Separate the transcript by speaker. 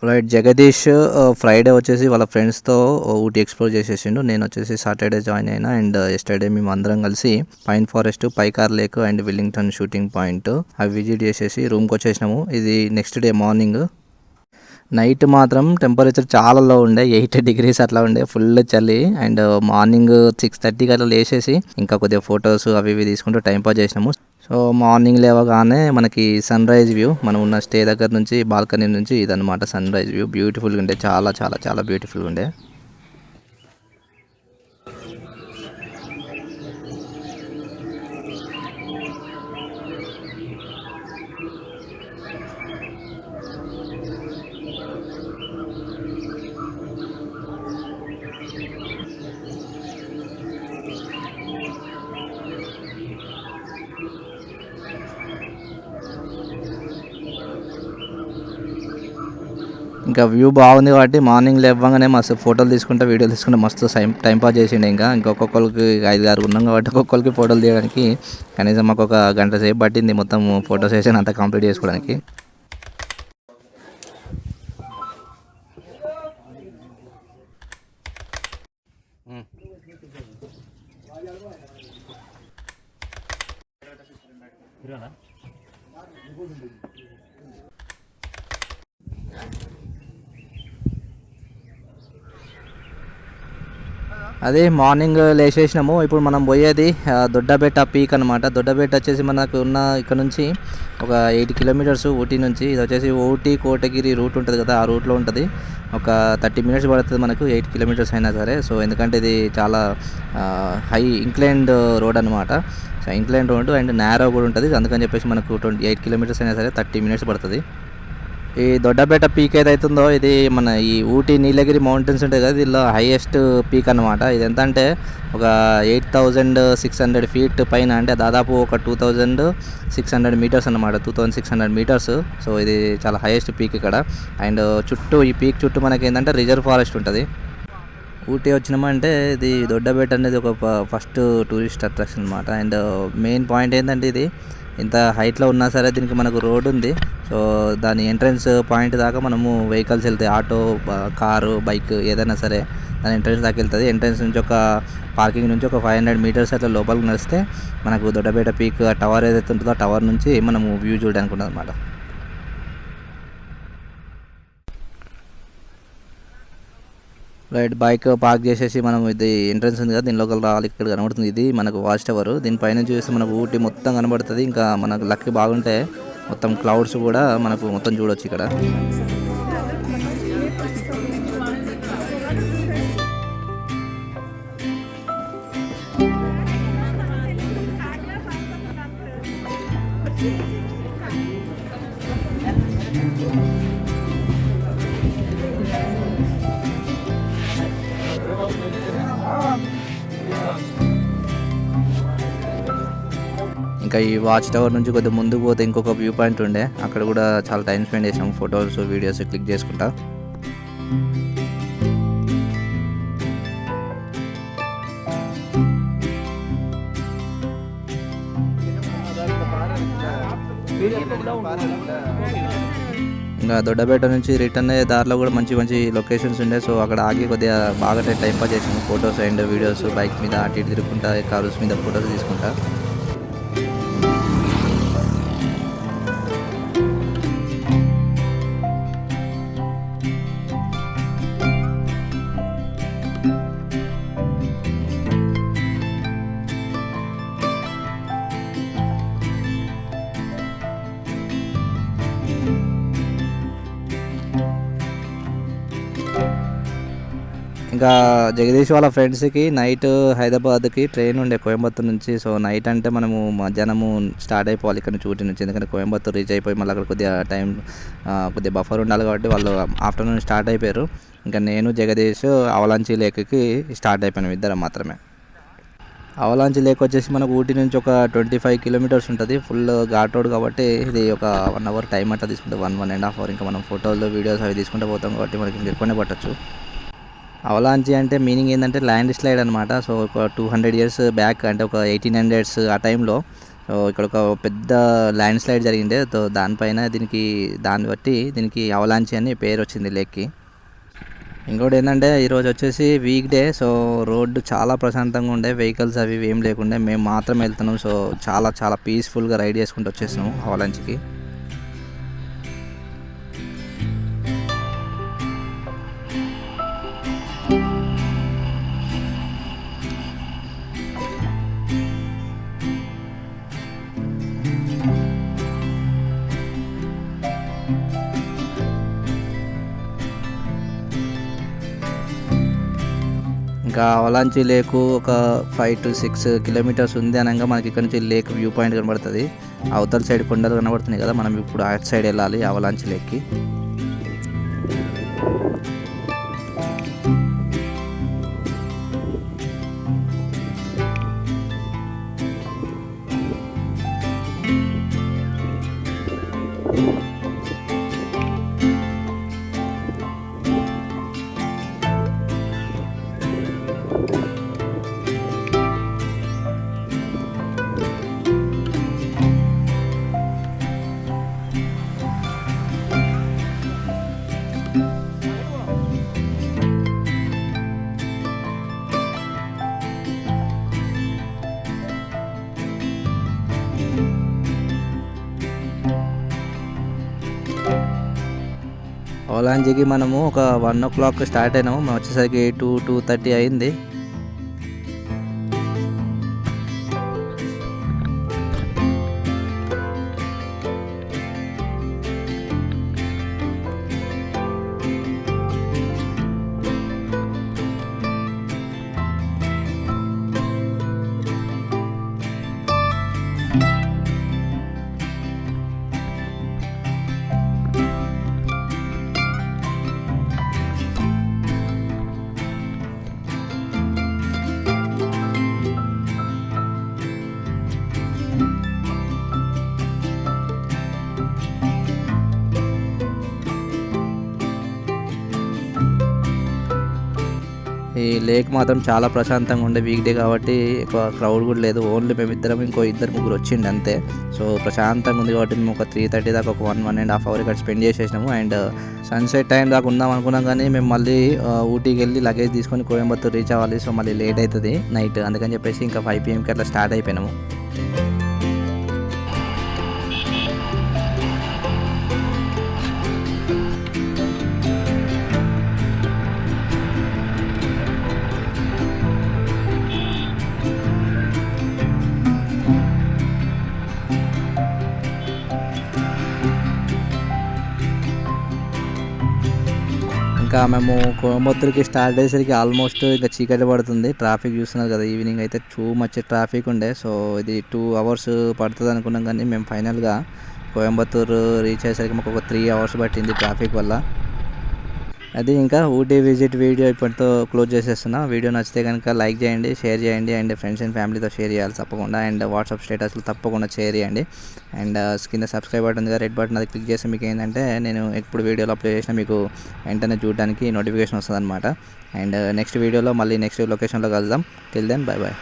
Speaker 1: Right Jagadish Friday వచ్చేసి వాళ్ళ ఫ్రెండ్స్తో ఊటీ ఎక్స్ప్లోర్ చేసేసిండు. నేను వచ్చేసి సాటర్డే జాయిన్ అయినా. అండ్ ఎస్టర్డే మేము అందరం కలిసి pine forest, Pykara lake and Wellington shooting point అవి విజిట్ చేసేసి రూమ్కి వచ్చేసినాము. ఇది నెక్స్ట్ డే మార్నింగ్. నైట్ మాత్రం టెంపరేచర్ చాలా లో ఉండే, 8 degrees అట్లా ఉండే, ఫుల్ చలి. అండ్ మార్నింగ్ 6:30కి అట్లా లేచేసి ఇంకా కొద్దిగా ఫొటోస్ అవి ఇవి తీసుకుంటూ టైం పాస్ చేసినాము. సో మార్నింగ్ లేవగానే మనకి సన్ రైజ్ వ్యూ, మనం ఉన్న స్టే దగ్గర నుంచి బాల్కనీ నుంచి ఇదన్నమాట సన్ రైజ్ వ్యూ. బ్యూటిఫుల్గా ఉండే, చాలా చాలా చాలా బ్యూటిఫుల్గా ఉండే. ఇంకా వ్యూ బాగుంది కాబట్టి మార్నింగ్ లేవగానే మస్తు ఫోటోలు తీసుకుంటే, వీడియోలు తీసుకుంటే మస్తు టైం పాస్ చేసిండే. ఇంకా ఒక్కొక్కరికి 5-6 ఉన్నాం కాబట్టి ఒక్కొక్కరికి ఫోటోలు తీయడానికి కనీసం మాకు ఒక గంట సేపు పట్టింది మొత్తం ఫోటో సెషన్ అంతా కంప్లీట్ చేసుకోవడానికి. అదే మార్నింగ్ లేచేసినాము. ఇప్పుడు మనం పోయేది దొడ్డబెట్ట పీక్ అనమాట. దొడ్డబెట్ట వచ్చేసి మనకు ఉన్న ఇక్కడ నుంచి ఒక 8 kilometers ఊటీ నుంచి. ఇది వచ్చేసి ఊటీ కోటగిరి రూట్ ఉంటుంది కదా, ఆ రూట్లో ఉంటుంది. ఒక 30 minutes పడుతుంది మనకు 8 kilometers అయినా సరే. సో ఎందుకంటే ఇది చాలా హై ఇంక్లైన్డ్ రోడ్ అనమాట. So incline road and narrow కూడా ఉంటుంది. అందుకని చెప్పేసి మనకు 28 kilometers అయినా సరే 30 minutes పడుతుంది. ఈ దొడ్డబెట్ట పీక్ ఏదైతుందో ఇది మన ఈ ఊటీ నీలగిరి మౌంటైన్స్ ఉంటాయి కదా, దీనిలో హైయెస్ట్ పీక్ అనమాట. ఇది ఎంత అంటే ఒక 8,600 feet పైన, అంటే దాదాపు ఒక 2,600 meters అనమాట. 2,600 meters. సో ఇది చాలా హైయెస్ట్ పీక్ ఇక్కడ. అండ్ చుట్టూ ఈ పీక్ చుట్టూ మనకి ఏంటంటే రిజర్వ్ ఫారెస్ట్ ఉంటుంది. ఊటీ వచ్చినామంటే ఇది దొడ్డబెట్ట అనేది ఒక ఫస్ట్ టూరిస్ట్ అట్రాక్షన్ అనమాట. అండ్ మెయిన్ పాయింట్ ఏంటంటే ఇది ఇంత హైట్లో ఉన్నా సరే దీనికి మనకు రోడ్ ఉంది. సో దాని ఎంట్రన్స్ పాయింట్ దాకా మనము వెహికల్స్ వెళ్తాయి, ఆటో, కారు, బైక్ ఏదైనా సరే దాని ఎంట్రన్స్ దాకా వెళ్తుంది. ఎంట్రన్స్ నుంచి ఒక పార్కింగ్ నుంచి ఒక 500 meters అట్లా లోపలికి నడిస్తే మనకు దొడ్డబెట్ట పీక్ టవర్ ఏదైతే ఉంటుందో ఆ టవర్ నుంచి మనము వ్యూ చూడడానికి ఉంటుంది అనమాట. రైట్ బైక్ పార్క్ చేసేసి మనం ఇది ఎంట్రన్స్ ఉంది కదా, దీని లోపల రావాలి. ఇక్కడ కనబడుతుంది, ఇది మనకు వాచ్ టవర్. దీనిపైన చూస్తే మనకు ఊటీ మొత్తం కనబడుతుంది. ఇంకా మనకు లక్ బాగుంటే మొత్తం క్లౌడ్స్ కూడా మనకు మొత్తం చూడొచ్చు ఇక్కడ. ఇంకా ఈ వాచ్ టవర్ నుంచి కొద్దిగా ముందుకు పోతే ఇంకొక వ్యూ పాయింట్ ఉండే, అక్కడ కూడా చాలా టైం స్పెండ్ చేసాము, ఫొటోస్ వీడియోస్ క్లిక్ చేసుకుంటా. ఇంకా దొడ్డబెట్ట నుంచి రిటర్న్ అయ్యే దారిలో కూడా మంచి మంచి లొకేషన్స్ ఉండే. సో అక్కడ ఆగి కొద్దిగా బాగా టైం పాస్ చేసాము, ఫొటోస్ అండ్ వీడియోస్ బైక్ మీద అటు ఇటు తిరుగుకుంటా, కార్స్ మీద ఫొటోస్ తీసుకుంటా. ఇంకా జగదీష్ వాళ్ళ ఫ్రెండ్స్కి నైట్ హైదరాబాద్కి ట్రైన్ ఉండే కోయంబత్తూర్ నుంచి. సో నైట్ అంటే మనము మధ్యాహ్నము స్టార్ట్ అయిపోవాలి ఇక్కడ నుంచి, ఊటీ నుంచి. ఎందుకంటే కోయంబత్తూర్ రీచ్ అయిపోయి మళ్ళీ అక్కడ కొద్దిగా టైం కొద్దిగా బఫర్ ఉండాలి కాబట్టి వాళ్ళు ఆఫ్టర్నూన్ స్టార్ట్ అయిపోయారు. ఇంకా నేను జగదీష్ అవలాంచి లేక్కి స్టార్ట్ అయిపోయాను, ఇద్దరం మాత్రమే. అవలాంచి లేక్ వచ్చేసి మనకు ఊటీ నుంచి ఒక 25 kilometers ఉంటుంది. ఫుల్ ఘాట్ రోడ్ కాబట్టి ఇది ఒక 1 hour టైం అట్లా తీసుకుంటే 1.5 hour. ఇంకా మనం ఫోటోలు వీడియోస్ అవి తీసుకుంటూ పోతాం కాబట్టి మనకి ఇంకా ఎక్కువనే పట్టచ్చు. అవలాంచి అంటే మీనింగ్ ఏంటంటే ల్యాండ్ స్లైడ్ అనమాట. సో ఒక 200 years బ్యాక్, అంటే ఒక 1800s ఆ టైంలో సో ఇక్కడ ఒక పెద్ద ల్యాండ్ స్లైడ్ జరిగింది. సో దానిపైన దాన్ని బట్టి దీనికి అవలాంచి అని పేరు వచ్చింది లేక్కి. ఇంకోటి ఏంటంటే ఈరోజు వచ్చేసి వీక్ డే. సో రోడ్డు చాలా ప్రశాంతంగా ఉండే, వెహికల్స్ అవి ఏం లేకుండే, మేము మాత్రం వెళ్తున్నాం. సో చాలా చాలా పీస్ఫుల్గా రైడ్ చేసుకుంటూ వచ్చేసినాము అవలాంచికి. ఇంకా అవలాంచి లేకు ఒక 5 to 6 కిలోమీటర్స్ ఉంది అనగా మనకి ఇక్కడ నుంచి లేక్ వ్యూ పాయింట్ కనబడుతుంది. అవతల సైడ్ కొండలు కనబడుతున్నాయి కదా, మనం ఇప్పుడు అటు సైడ్ వెళ్ళాలి అవలాంచి లేక్కి. అవలాంచికి మనము ఒక 1 o'clock స్టార్ట్ అయినాము. మేము వచ్చేసరికి 2:30 అయింది. ఈ లేక్ మాత్రం చాలా ప్రశాంతంగా ఉండే, వీక్ డే కాబట్టి ఎక్కువ క్రౌడ్ కూడా లేదు. ఓన్లీ మేమిద్దరం ఇంకో 2-3 వచ్చిండి అంతే. సో ప్రశాంతంగా ఉంది కాబట్టి మేము ఒక 3:30 దాకా ఒక 1.5 hour ఇక్కడ స్పెండ్ చేసేసినాము. అండ్ సన్సెట్ టైం దాకా ఉందాం అనుకున్నాం, కానీ మేము మళ్ళీ ఊటీకి వెళ్ళి లగేజ్ తీసుకొని కోయంబత్తూర్ రీచ్ అవ్వాలి. సో మళ్ళీ లేట్ అవుతుంది నైట్, అందుకని చెప్పేసి ఇంకా 5 PM అట్లా స్టార్ట్ అయిపోయినాము. ఇంకా మేము కోయంబత్తూర్కి స్టార్ట్ అయ్యేసరికి ఆల్మోస్ట్ ఇంకా చీకటి పడుతుంది. ట్రాఫిక్ చూస్తున్నారు కదా, ఈవినింగ్ అయితే టూ మచ్ ట్రాఫిక్ ఉండే. సో ఇది 2 hours పడుతుంది అనుకున్నాం, కానీ మేము ఫైనల్గా కోయంబత్తూర్ రీచ్ అయ్యేసరికి మాకు ఒక 3 hours పట్టింది ట్రాఫిక్ వల్ల. అది ఇంకా ఊటీ విజిట్ వీడియో ఇప్పటితో క్లోజ్ చేసేస్తున్నా. వీడియో నచ్చితే కనుక లైక్ చేయండి, షేర్ చేయండి, అండ్ ఫ్రెండ్స్ అండ్ ఫ్యామిలీతో షేర్ చేయాలి తప్పకుండా. అండ్ వాట్సాప్ స్టేటస్లో తప్పకుండా షేర్ చేయండి. అండ్ కింద సబ్స్క్రైబ్ బటన్ ఉంది, రెడ్ బటన్, అది క్లిక్ చేస్తే మీకు ఏంటంటే నేను ఎప్పుడు వీడియోలో అప్లోడ్ చేసినా మీకు వెంటనే చూడడానికి నోటిఫికేషన్ వస్తుంది అనమాట. అండ్ నెక్స్ట్ వీడియోలో మళ్ళీ నెక్స్ట్ లొకేషన్లో కలుద్దాం. Till then bye bye.